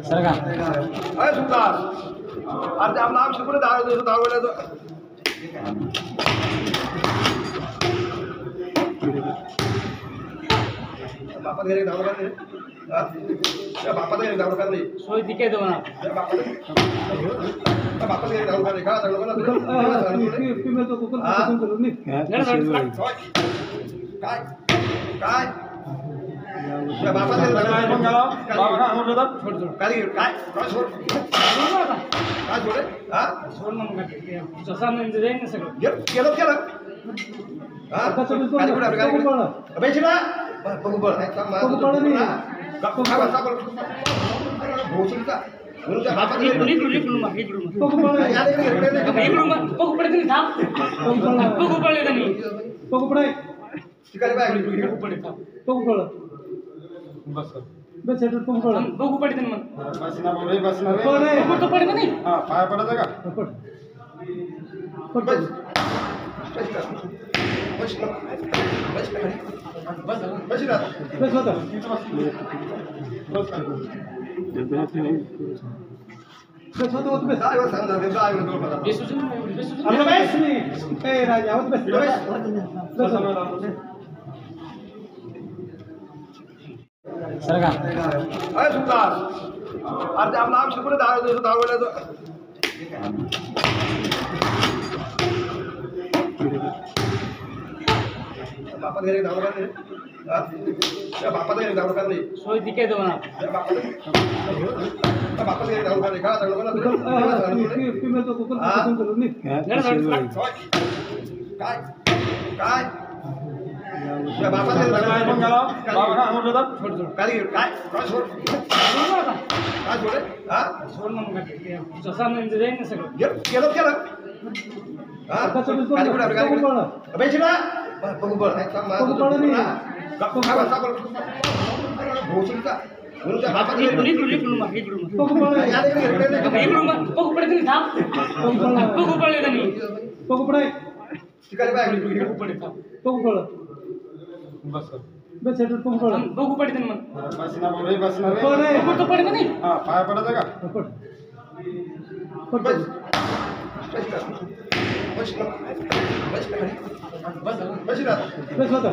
सरका अरे सुतार अरे आपलं आम शिकून धावलं बापा घरी धावलं का नाही बापा घरी धावलं का नाही सोय तिके दो ना बापा घरी धावलं का नाही का धावलं काय काय बापा घरी काय काय सोड काय सोडे हा सोड मग जसा म्हणजे जाईल ना सगळं केलं केलं हा गाडी कुठे गाडी कुठे बेची ना बघू बघ सरका अरे सुतार अरे आपलं आम शिकून धावलं बापा घरी धावलं का नाही बापा घरी धावलं का नाही सोय तिके दो ना बापा घरी धावलं का नाही का काय काय बापा घरी काय काय सोड काय सोडे हा सोड मग जसा म्हणजे जाईल ना सगळं केलं केलं हा गाडी कुठे गाडी कुठे बेची ना बघू बघ बघू पडते मग पाय पडायचं का राजा